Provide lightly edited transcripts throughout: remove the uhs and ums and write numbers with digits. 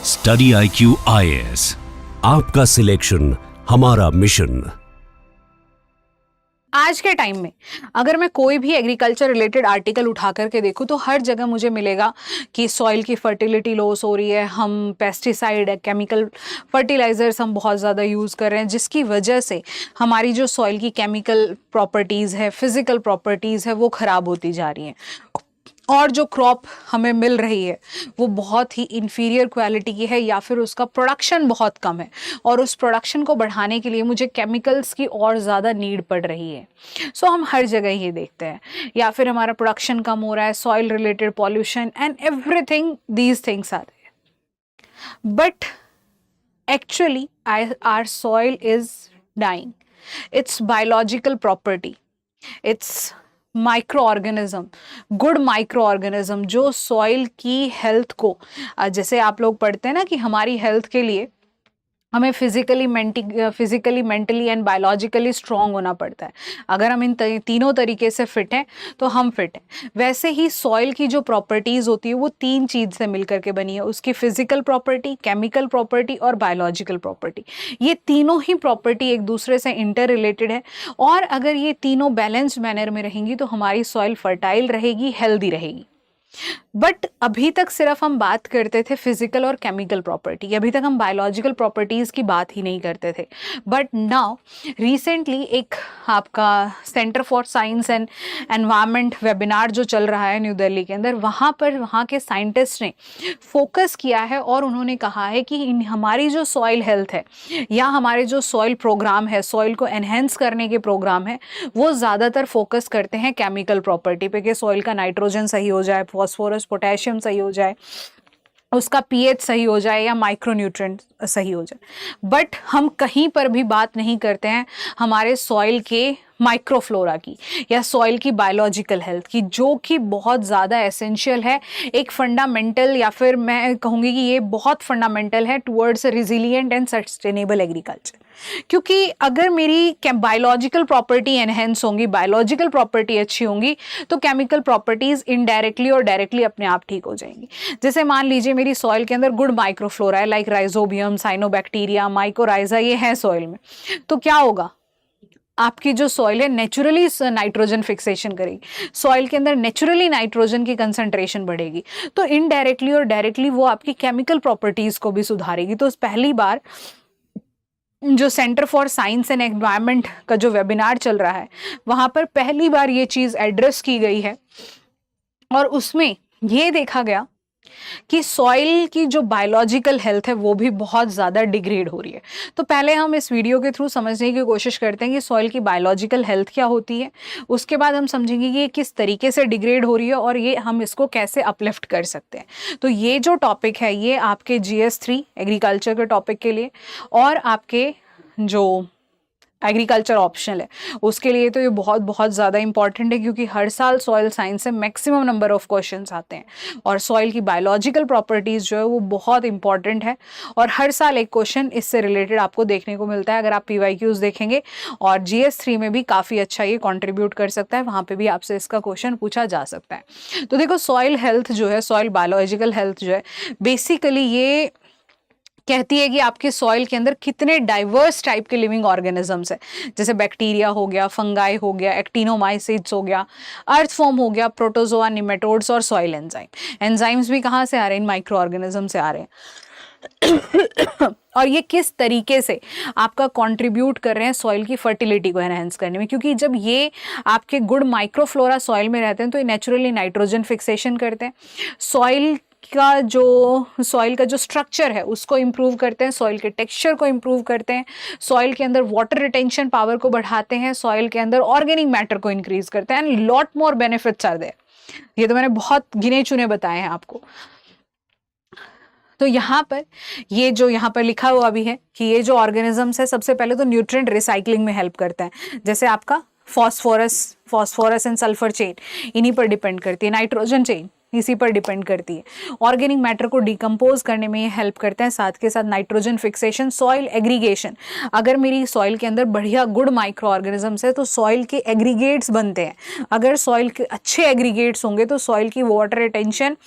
Study IQ IAS, आपका selection हमारा mission. आज के टाइम में अगर मैं कोई भी एग्रीकल्चर रिलेटेड आर्टिकल उठा करके देखूं तो हर जगह मुझे मिलेगा कि सॉइल की फर्टिलिटी लॉस हो रही है, हम पेस्टिसाइड केमिकल फर्टिलाइजर्स हम बहुत ज़्यादा यूज़ कर रहे हैं, जिसकी वजह से हमारी जो सॉइल की केमिकल प्रॉपर्टीज़ है, फिजिकल प्रॉपर्टीज़ है, वो ख़राब होती जा रही हैं और जो क्रॉप हमें मिल रही है वो बहुत ही इन्फीरियर क्वालिटी की है या फिर उसका प्रोडक्शन बहुत कम है और उस प्रोडक्शन को बढ़ाने के लिए मुझे केमिकल्स की और ज़्यादा नीड पड़ रही है। सो हम हर जगह ये देखते हैं, या फिर हमारा प्रोडक्शन कम हो रहा है, soil related pollution and everything, these things are there, but actually our soil is dying, it's biological property, it's micro organism, good micro organism जो सॉइल की हेल्थ को, जैसे आप लोग पढ़ते हैं ना कि हमारी हेल्थ के लिए हमें physically mentally and biologically strong होना पड़ता है। अगर हम इन तीनों तरीके से फिट हैं तो हम फिट हैं। वैसे ही सॉइल की जो प्रॉपर्टीज़ होती है वो तीन चीज़ से मिलकर के बनी है, उसकी फिजिकल प्रॉपर्टी, केमिकल प्रॉपर्टी और बायोलॉजिकल प्रॉपर्टी। ये तीनों ही प्रॉपर्टी एक दूसरे से इंटर रिलेटेड है और अगर ये तीनों बैलेंस्ड मैनर में रहेंगी तो हमारी सॉइल फर्टाइल रहेगी, हेल्दी रहेगी। बट अभी तक सिर्फ हम बात करते थे फिजिकल और केमिकल प्रॉपर्टी, अभी तक हम बायोलॉजिकल प्रॉपर्टीज़ की बात ही नहीं करते थे। बट नाउ रिसेंटली एक आपका centre for science and environment webinar जो चल रहा है न्यू दिल्ली के अंदर, वहाँ के साइंटिस्ट ने फोकस किया है और उन्होंने कहा है कि हमारी जो सॉइल हेल्थ है या हमारे जो सॉइल प्रोग्राम है, सॉइल को एनहेंस करने के प्रोग्राम है, वो ज़्यादातर फोकस करते हैं केमिकल प्रॉपर्टी पे कि सॉइल का नाइट्रोजन सही हो जाए, फॉस्फोरस पोटेशियम सही हो जाए, उसका पीएच सही हो जाए या माइक्रोन्यूट्रिएंट सही हो जाए। बट हम कहीं पर भी बात नहीं करते हैं हमारे सॉइल के माइक्रोफ्लोरा की या सॉइल की बायोलॉजिकल हेल्थ की, जो कि बहुत ज़्यादा एसेंशियल है, एक फंडामेंटल, या फिर मैं कहूँगी कि ये बहुत फंडामेंटल है towards resilient and sustainable agriculture. क्योंकि अगर मेरी बायोलॉजिकल प्रॉपर्टी एनहेंस होंगी, बायोलॉजिकल प्रॉपर्टी अच्छी होंगी, तो केमिकल प्रॉपर्टीज़ इनडायरेक्टली और डायरेक्टली अपने आप ठीक हो जाएंगी। जैसे मान लीजिए मेरी सॉइल के अंदर गुड माइक्रोफ्लोरा है, लाइक राइजोबियम, साइनोबैक्टीरिया, माइकोराइजा, ये है सॉइल में, तो क्या होगा, आपकी जो सॉइल है नेचुरली नाइट्रोजन फिक्सेशन करेगी, सॉइल के अंदर नेचुरली नाइट्रोजन की कंसंट्रेशन बढ़ेगी, तो इनडायरेक्टली और डायरेक्टली वो आपकी केमिकल प्रॉपर्टीज़ को भी सुधारेगी। तो पहली बार जो centre for science and environment का जो वेबिनार चल रहा है, वहाँ पर पहली बार ये चीज़ एड्रेस की गई है और उसमें ये देखा गया कि सॉइल की जो बायोलॉजिकल हेल्थ है वो भी बहुत ज़्यादा डिग्रेड हो रही है। तो पहले हम इस वीडियो के थ्रू समझने की कोशिश करते हैं कि सॉइल की बायोलॉजिकल हेल्थ क्या होती है, उसके बाद हम समझेंगे कि ये किस तरीके से डिग्रेड हो रही है और ये हम इसको कैसे अपलिफ्ट कर सकते हैं। तो ये जो टॉपिक है ये आपके GS3 एग्रीकल्चर के टॉपिक के लिए और आपके जो एग्रीकल्चर ऑप्शनल है उसके लिए तो ये बहुत बहुत ज़्यादा इंपॉर्टेंट है, क्योंकि हर साल सॉइल साइंस से मैक्सिमम नंबर ऑफ क्वेश्चंस आते हैं और सॉइल की बायोलॉजिकल प्रॉपर्टीज़ जो है वो बहुत इंपॉर्टेंट है और हर साल एक क्वेश्चन इससे रिलेटेड आपको देखने को मिलता है। अगर आप PYQs देखेंगे और GS3 में भी काफ़ी अच्छा ये कॉन्ट्रीब्यूट कर सकता है, वहाँ पर भी आपसे इसका क्वेश्चन पूछा जा सकता है। तो देखो, सॉइल हेल्थ जो है, सॉइल बायोलॉजिकल हेल्थ जो है, बेसिकली ये कहती है कि आपके सॉइल के अंदर कितने डाइवर्स टाइप के लिविंग ऑर्गेनिजम्स है, जैसे बैक्टीरिया हो गया, फंगाई हो गया, एक्टिनोमाइसिट्स हो गया, अर्थ फॉर्म हो गया, प्रोटोजोआ, निमेटोड्स और सॉइल एंजाइम। एंजाइम्स भी कहाँ से आ रहे हैं, इन माइक्रो ऑर्गेनिज्म से आ रहे हैं और ये किस तरीके से आपका कंट्रीब्यूट कर रहे हैं सॉइल की फर्टिलिटी को एनहेंस करने में, क्योंकि जब ये आपके गुड माइक्रोफ्लोरा सॉइल में रहते हैं तो ये नेचुरली नाइट्रोजन फिक्सेशन करते हैं, सॉइल का जो स्ट्रक्चर है उसको इम्प्रूव करते हैं, सॉइल के टेक्सचर को इम्प्रूव करते हैं, सॉइल के अंदर वाटर रिटेंशन पावर को बढ़ाते हैं, सॉइल के अंदर ऑर्गेनिक मैटर को इंक्रीज करते हैं and lot more benefits are there. ये तो मैंने बहुत गिने चुने बताए हैं आपको। तो यहाँ पर ये जो यहाँ पर लिखा हुआ भी है कि ये जो ऑर्गेनिजम्स है सबसे पहले तो न्यूट्रिएंट रिसाइकलिंग में हेल्प करते हैं, जैसे आपका फॉस्फोरस एंड सल्फर चेन इन्हीं पर डिपेंड करती है, नाइट्रोजन चेन इसी पर डिपेंड करती है। ऑर्गेनिक मैटर को डिकम्पोज करने में ये हेल्प करते हैं, साथ के साथ नाइट्रोजन फिक्सेशन, सॉइल एग्रीगेशन। अगर मेरी सॉइल के अंदर बढ़िया गुड माइक्रो ऑर्गेनिजम्स है तो सॉइल के एग्रीगेट्स बनते हैं। अगर सॉइल के अच्छे एग्रीगेट्स होंगे तो सॉइल की water retention,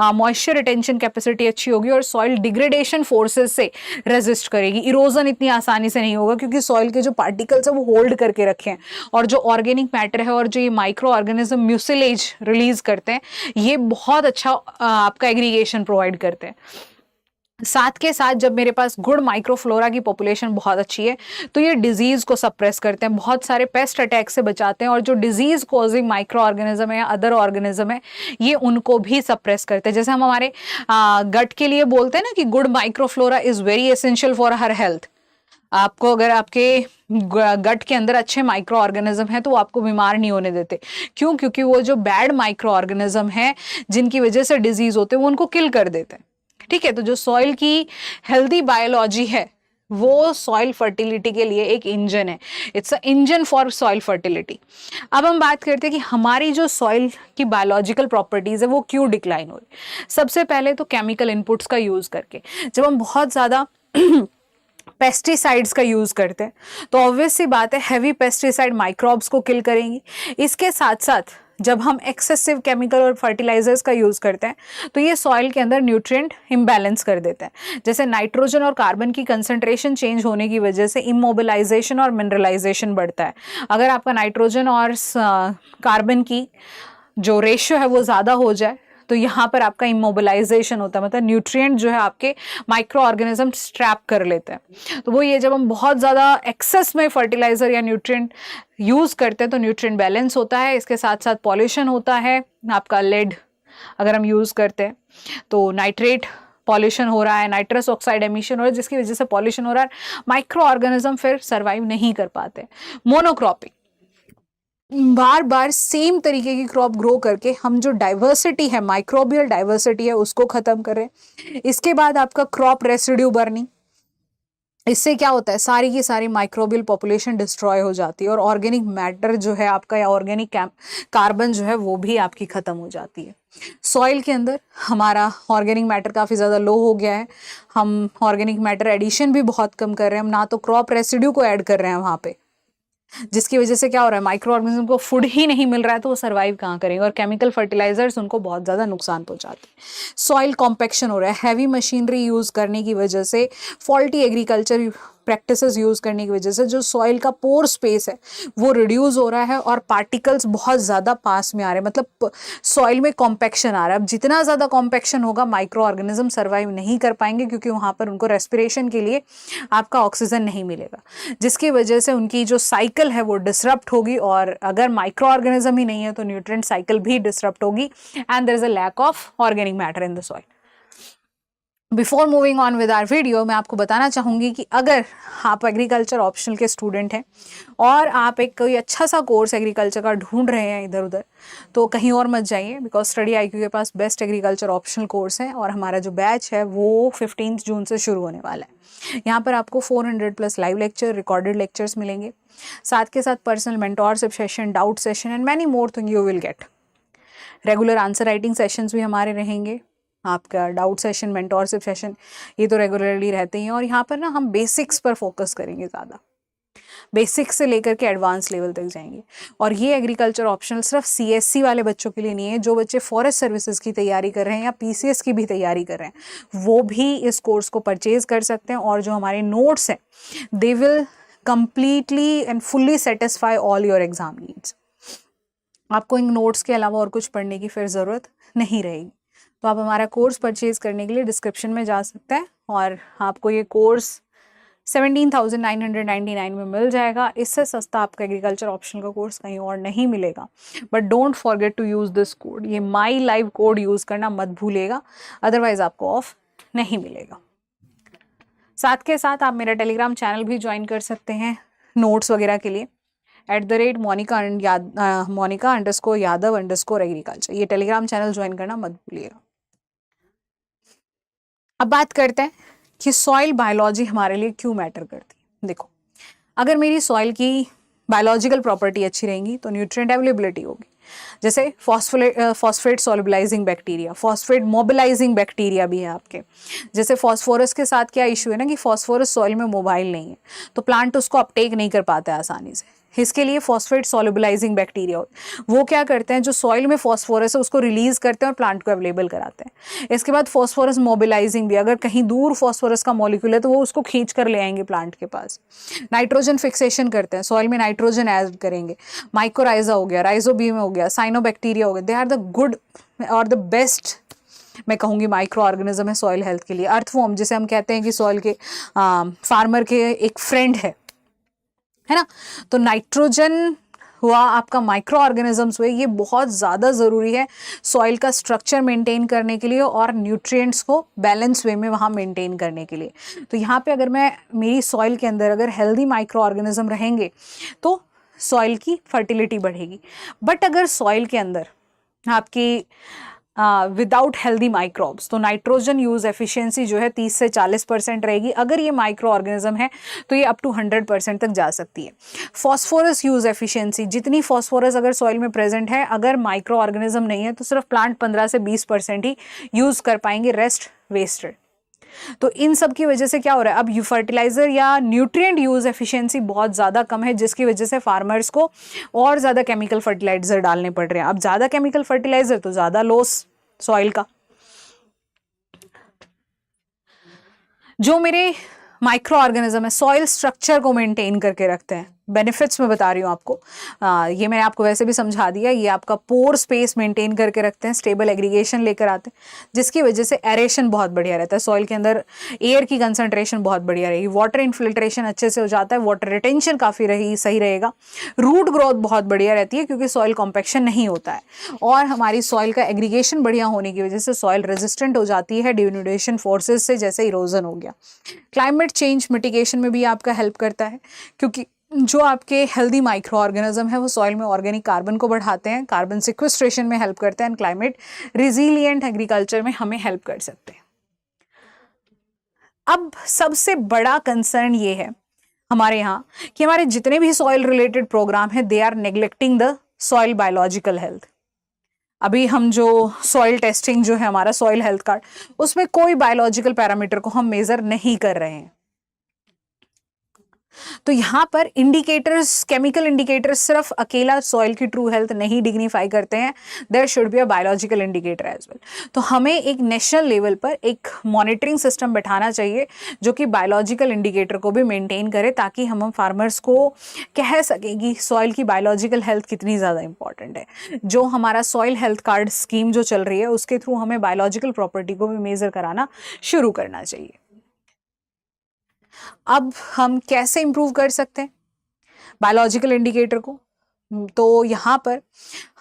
moisture retention capacity अच्छी होगी और सॉइल डिग्रेडेशन फोर्सेस से रेजिस्ट करेगी। इरोजन इतनी आसानी से नहीं होगा क्योंकि सॉइल के जो पार्टिकल्स है वो होल्ड करके रखे हैं, और जो ऑर्गेनिक मैटर है और जो ये माइक्रो ऑर्गेनिज्म म्यूसिलेज रिलीज करते हैं ये बहुत अच्छा आपका एग्रीगेशन प्रोवाइड करते हैं। साथ के साथ जब मेरे पास गुड माइक्रोफ्लोरा की पॉपुलेशन बहुत अच्छी है तो ये डिजीज को सप्रेस करते हैं, बहुत सारे पेस्ट अटैक से बचाते हैं, और जो डिजीज कॉजिंग माइक्रो ऑर्गेनिज्म है या अदर ऑर्गेनिज्म है ये उनको भी सप्रेस करते हैं। जैसे हम हमारे गट के लिए बोलते हैं ना कि good microflora is very essential for her health. आपको अगर आपके गट के अंदर अच्छे माइक्रो ऑर्गेनिज्म है तो वो आपको बीमार नहीं होने देते। क्यों? क्योंकि वो जो बैड माइक्रो ऑर्गेनिज्म है जिनकी वजह से डिजीज होते हैं वो उनको किल कर देते हैं। ठीक है, तो जो सॉइल की हेल्दी बायोलॉजी है वो सॉइल फर्टिलिटी के लिए एक इंजन है। It's a engine for soil fertility. अब हम बात करते हैं कि हमारी जो सॉइल की बायोलॉजिकल प्रॉपर्टीज है वो क्यों डिक्लाइन हो रही। सबसे पहले तो केमिकल इनपुट्स का यूज करके। जब हम बहुत ज्यादा पेस्टिसाइड्स का यूज करते हैं तो ऑब्वियस सी बात है हैवी पेस्टिसाइड माइक्रोब्स को किल करेंगी। इसके साथ साथ जब हम एक्सेसिव केमिकल और फर्टिलाइजर्स का यूज करते हैं तो ये सॉइल के अंदर न्यूट्रिएंट इम्बैलेंस कर देते हैं। जैसे नाइट्रोजन और कार्बन की कंसंट्रेशन चेंज होने की वजह से इमोबिलाइजेशन और मिनरलाइजेशन बढ़ता है। अगर आपका नाइट्रोजन और कार्बन की जो रेशियो है वो ज़्यादा हो जाए तो यहाँ पर आपका इमोबिलाइजेशन होता है, मतलब न्यूट्रिएंट जो है आपके माइक्रो ऑर्गेनिज्म ट्रैप कर लेते हैं। तो वो ये जब हम बहुत ज़्यादा एक्सेस में फर्टिलाइजर या न्यूट्रिएंट यूज़ करते हैं तो न्यूट्रिएंट बैलेंस होता है। इसके साथ साथ पॉल्यूशन होता है। आपका लेड अगर हम यूज़ करते हैं तो नाइट्रेट पॉल्यूशन हो रहा है, नाइट्रस ऑक्साइड एमिशन हो रहा है, जिसकी वजह से पॉल्यूशन हो रहा है। माइक्रो ऑर्गेनिज्म फिर सर्वाइव नहीं कर पाते। मोनोक्रॉपिंग, बार बार सेम तरीके की क्रॉप ग्रो करके हम जो डाइवर्सिटी है, माइक्रोबियल डाइवर्सिटी है, उसको खत्म करें। इसके बाद आपका क्रॉप रेसिड्यू बर्निंग, इससे क्या होता है सारी की सारी माइक्रोबियल पॉपुलेशन डिस्ट्रॉय हो जाती है और ऑर्गेनिक मैटर जो है आपका या ऑर्गेनिक कार्बन जो है वो भी आपकी खत्म हो जाती है। सॉइल के अंदर हमारा ऑर्गेनिक मैटर काफ़ी ज़्यादा लो हो गया है। हम ऑर्गेनिक मैटर एडिशन भी बहुत कम कर रहे हैं, हम ना तो क्रॉप रेसिड्यू को ऐड कर रहे हैं वहाँ पे, जिसकी वजह से क्या हो रहा है माइक्रो ऑर्गेनिज्म को फूड ही नहीं मिल रहा है तो वो सर्वाइव कहाँ करेंगे, और केमिकल फर्टिलाइजर्स उनको बहुत ज़्यादा नुकसान पहुंचाते हैं। सॉइल कॉम्पैक्शन हो रहा है, हैवी मशीनरी यूज़ करने की वजह से, फॉल्टी एग्रीकल्चर प्रैक्टिसेस यूज़ करने की वजह से जो सॉइल का पोर स्पेस है वो रिड्यूस हो रहा है और पार्टिकल्स बहुत ज़्यादा पास में आ रहे हैं, मतलब सॉइल में कॉम्पैक्शन आ रहा है। अब जितना ज़्यादा कॉम्पैक्शन होगा माइक्रो ऑर्गेनिज्म सर्वाइव नहीं कर पाएंगे क्योंकि वहाँ पर उनको रेस्पिरेशन के लिए आपका ऑक्सीजन नहीं मिलेगा, जिसकी वजह से उनकी जो साइकिल है वो डिसरप्ट होगी, और अगर माइक्रो ऑर्गेनिज्म ही नहीं है तो न्यूट्रिएंट साइकिल भी डिसरप्ट होगी and there is a lack of organic matter in the soil. Before moving on with our video, मैं आपको बताना चाहूँगी कि अगर आप एग्रीकल्चर ऑप्शनल के स्टूडेंट हैं और आप एक कोई अच्छा सा कोर्स एग्रीकल्चर का ढूंढ रहे हैं इधर उधर, तो कहीं और मत जाइए, बिकॉज स्टडी IQ के पास बेस्ट एग्रीकल्चर ऑप्शनल कोर्स है और हमारा जो बैच है वो 15 जून से शुरू होने वाला है। यहाँ पर आपको 400+ लाइव लेक्चर, रिकॉर्डेड लेक्चर्स मिलेंगे, साथ के साथ personal mentorship session, doubt session and many more thing you will get. Regular answer writing sessions भी हमारे रहेंगे, आपका डाउट सेशन, मेंटोरशिप सेशन, ये तो रेगुलरली रहते ही हैं। और यहाँ पर ना हम बेसिक्स पर फोकस करेंगे, ज़्यादा बेसिक्स से लेकर के एडवांस लेवल तक जाएंगे। और ये एग्रीकल्चर ऑप्शनल सिर्फ CSC वाले बच्चों के लिए नहीं है, जो बच्चे फॉरेस्ट सर्विसेज की तैयारी कर रहे हैं या PCS की भी तैयारी कर रहे हैं वो भी इस कोर्स को परचेज कर सकते हैं। और जो हमारे नोट्स हैं they will completely and fully satisfy all your exam needs। आपको इन नोट्स के अलावा और कुछ पढ़ने की फिर ज़रूरत नहीं रहेगी। तो आप हमारा कोर्स परचेज करने के लिए डिस्क्रिप्शन में जा सकते हैं और आपको ये कोर्स 17,999 में मिल जाएगा। इससे सस्ता आपका एग्रीकल्चर ऑप्शनल का कोर्स कहीं और नहीं मिलेगा। But don't forget to use this code, ये माई लाइव कोड यूज़ करना मत भूलिएगा, अदरवाइज आपको ऑफ नहीं मिलेगा। साथ के साथ आप मेरा टेलीग्राम चैनल भी ज्वाइन कर सकते हैं नोट्स वगैरह के लिए, @Monica_Yadav_agriculture, ये टेलीग्राम चैनल ज्वाइन करना मत भूलिएगा। अब बात करते हैं कि सॉइल बायोलॉजी हमारे लिए क्यों मैटर करती है। देखो, अगर मेरी सॉइल की बायोलॉजिकल प्रॉपर्टी अच्छी रहेंगी तो न्यूट्रिएंट अवेलेबिलिटी होगी, जैसे phosphate solubilizing bacteria, phosphate mobilizing bacteria भी है आपके। जैसे फॉस्फोरस के साथ क्या इशू है ना कि फॉस्फोरस सॉइल में मोबाइल नहीं है, तो प्लांट उसको अपटेक नहीं कर पाता है आसानी से। इसके लिए फॉस्फेट सॉल्युबलाइजिंग बैक्टीरिया वो क्या करते हैं, जो सॉइल में फॉस्फोरस है उसको रिलीज करते हैं और प्लांट को अवेलेबल कराते हैं। इसके बाद फॉस्फोरस मोबिलाइजिंग भी, अगर कहीं दूर फॉस्फोरस का मॉलिक्यूल है तो वो उसको खींच कर ले आएंगे प्लांट के पास। नाइट्रोजन फिक्सेशन करते हैं, सॉइल में नाइट्रोजन ऐड करेंगे। माइकोराइजा हो गया, राइजोबियम हो गया, साइनोबैक्टीरिया हो गया, दे आर द गुड और द बेस्ट मैं कहूँगी माइक्रो ऑर्गेनिज्म है सॉइल हेल्थ के लिए। अर्थवॉर्म जिसे हम कहते हैं कि सॉइल के फार्मर के एक फ्रेंड है ना। तो नाइट्रोजन हुआ आपका, माइक्रो ऑर्गेनिजम्स हुए, ये बहुत ज़्यादा ज़रूरी है सॉइल का स्ट्रक्चर मेंटेन करने के लिए और न्यूट्रिएंट्स को बैलेंस वे में वहाँ मेंटेन करने के लिए। तो यहाँ पे अगर मैं मेरी सॉइल के अंदर अगर हेल्दी माइक्रो ऑर्गेनिज्म रहेंगे तो सॉइल की फर्टिलिटी बढ़ेगी। बट अगर सॉइल के अंदर आपकी विदाउट हेल्दी माइक्रोब्स तो नाइट्रोजन यूज एफिशिएंसी जो है 30 से 40% रहेगी। अगर ये माइक्रो ऑर्गेनिज्म है तो ये अप टू 100% तक जा सकती है। फॉस्फोरस यूज एफिशिएंसी, जितनी फॉस्फोरस अगर सॉइल में प्रेजेंट है, अगर माइक्रो ऑर्गेनिज्म नहीं है तो सिर्फ प्लांट 15 से 20% ही यूज कर पाएंगे, रेस्ट वेस्टेड। तो इन सब की वजह से क्या हो रहा है, अब यू फर्टिलाइजर या न्यूट्रिएंट यूज एफिशिएंसी बहुत ज़्यादा कम है, जिसकी वजह से फार्मर्स को और ज़्यादा केमिकल फर्टिलाइजर डालने पड़ रहे हैं। अब ज़्यादा केमिकल फर्टिलाइजर तो ज़्यादा लॉस सॉइल का। जो मेरे माइक्रो ऑर्गेनिज्म है सॉइल स्ट्रक्चर को मेंटेन करके रखते हैं, बेनिफिट्स में बता रही हूँ आपको। ये मैं आपको वैसे भी समझा दिया। ये आपका पोर स्पेस मेंटेन करके रखते हैं, स्टेबल एग्रीगेशन लेकर आते हैं, जिसकी वजह से एरेशन बहुत बढ़िया रहता है, सॉइल के अंदर एयर की कंसंट्रेशन बहुत बढ़िया रहेगी, वाटर इन्फिल्ट्रेशन अच्छे से हो जाता है, वाटर रिटेंशन काफ़ी सही रहेगा, रूट ग्रोथ बहुत बढ़िया रहती है क्योंकि सॉइल कॉम्पैक्शन नहीं होता है, और हमारी सॉइल का एग्रीगेशन बढ़िया होने की वजह से सॉइल रेजिस्टेंट हो जाती है डिनुडेशन फोर्सेज से, जैसे इरोजन हो गया। क्लाइमेट चेंज मिटिगेशन में भी आपका हेल्प करता है, क्योंकि जो आपके हेल्दी माइक्रो ऑर्गेनिज्म है वो सॉइल में ऑर्गेनिक कार्बन को बढ़ाते हैं, कार्बन सिक्वेस्ट्रेशन में हेल्प करते हैं, क्लाइमेट रिजिलियंट एग्रीकल्चर में हमें हेल्प कर सकते हैं। अब सबसे बड़ा कंसर्न ये है हमारे यहाँ कि हमारे जितने भी सॉइल रिलेटेड प्रोग्राम है they are neglecting the soil biological health. अभी हम जो सॉइल टेस्टिंग जो है हमारा सॉइल हेल्थ कार्ड, उसमें कोई बायोलॉजिकल पैरामीटर को हम मेजर नहीं कर रहे हैं। तो यहाँ पर इंडिकेटर्स, केमिकल इंडिकेटर्स सिर्फ अकेला सॉइल की ट्रू हेल्थ नहीं डिग्निफाई करते हैं, there should be a biological indicator as well. तो हमें एक नेशनल लेवल पर एक मॉनिटरिंग सिस्टम बैठाना चाहिए जो कि बायोलॉजिकल इंडिकेटर को भी मेंटेन करे, ताकि हम फार्मर्स को कह सकें कि सॉइल की बायोलॉजिकल हेल्थ कितनी ज़्यादा इंपॉर्टेंट है। जो हमारा सॉइल हेल्थ कार्ड स्कीम जो चल रही है उसके थ्रू हमें बायोलॉजिकल प्रॉपर्टी को भी मेजर कराना शुरू करना चाहिए। अब हम कैसे इंप्रूव कर सकते हैं बायोलॉजिकल इंडिकेटर को? तो यहाँ पर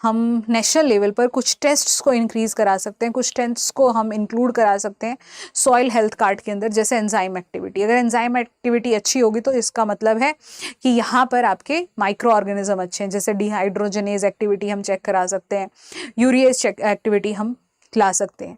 हम नेशनल लेवल पर कुछ टेस्ट्स को इंक्रीज करा सकते हैं, कुछ टेस्ट्स को हम इंक्लूड करा सकते हैं सॉइल हेल्थ कार्ड के अंदर, जैसे एंजाइम एक्टिविटी। अगर एंजाइम एक्टिविटी अच्छी होगी तो इसका मतलब है कि यहाँ पर आपके माइक्रो ऑर्गेनिज्म अच्छे हैं, जैसे डिहाइड्रोजनेज एक्टिविटी हम चेक करा सकते हैं, यूरिएज एक्टिविटी हम ला सकते हैं।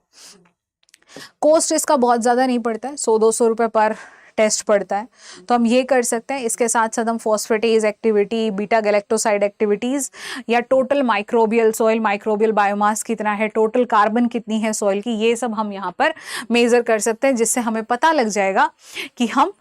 कॉस्ट इसका बहुत ज़्यादा नहीं पड़ता है, 100-200 रुपये पर टेस्ट पड़ता है, तो हम ये कर सकते हैं। इसके साथ साथ हम phosphatase activity, beta galactoside activities, या total microbial soil microbial biomass कितना है, टोटल कार्बन कितनी है सॉइल की, ये सब हम यहाँ पर मेज़र कर सकते हैं, जिससे हमें पता लग जाएगा कि हम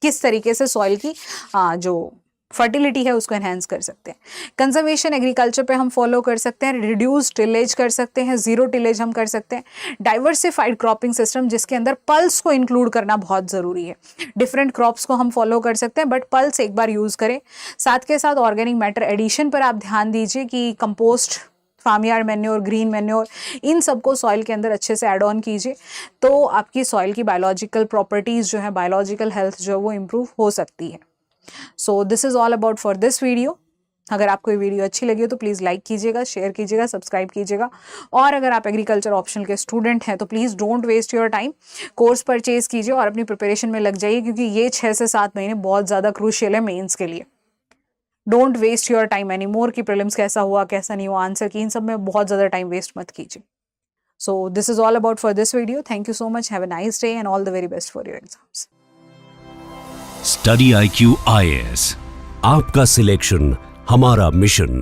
किस तरीके से सॉइल की जो फर्टिलिटी है उसको एनहेंस कर सकते हैं। कंजर्वेशन एग्रीकल्चर पे हम फॉलो कर सकते हैं, रिड्यूस टिलेज कर सकते हैं, जीरो टिलेज हम कर सकते हैं, डाइवर्सिफाइड क्रॉपिंग सिस्टम जिसके अंदर पल्स को इंक्लूड करना बहुत ज़रूरी है। डिफरेंट क्रॉप्स को हम फॉलो कर सकते हैं, बट पल्स एक बार यूज़ करें। साथ के साथ ऑर्गेनिक मैटर एडिशन पर आप ध्यान दीजिए कि compost, farmyard manure, green manure, इन सबको सॉइल के अंदर अच्छे से ऐड ऑन कीजिए, तो आपकी सॉइल की बायोलॉजिकल प्रॉपर्टीज़ जो है, बायोलॉजिकल हेल्थ जो है वो इम्प्रूव हो सकती है। So this is all about for this video. अगर आपको ये वीडियो अच्छी लगी हो तो प्लीज़ लाइक कीजिएगा, शेयर कीजिएगा, सब्सक्राइब कीजिएगा, और अगर आप एग्रीकल्चर ऑप्शनल के स्टूडेंट हैं तो please don't waste your time, course purchase कीजिए और अपनी प्रिपरेशन में लग जाइए, क्योंकि ये 6 से 7 महीने बहुत ज़्यादा क्रूशियल है मेंस के लिए। Don't waste your time any more कि प्रीलिम्स कैसा हुआ कैसा नहीं हुआ, आंसर की, इन सब में बहुत ज़्यादा टाइम वेस्ट मत कीजिए। So this is all about for this video. Thank you so much, have a nice day and all the very best for your exams. Study IQ IAS, आपका सिलेक्शन हमारा mission.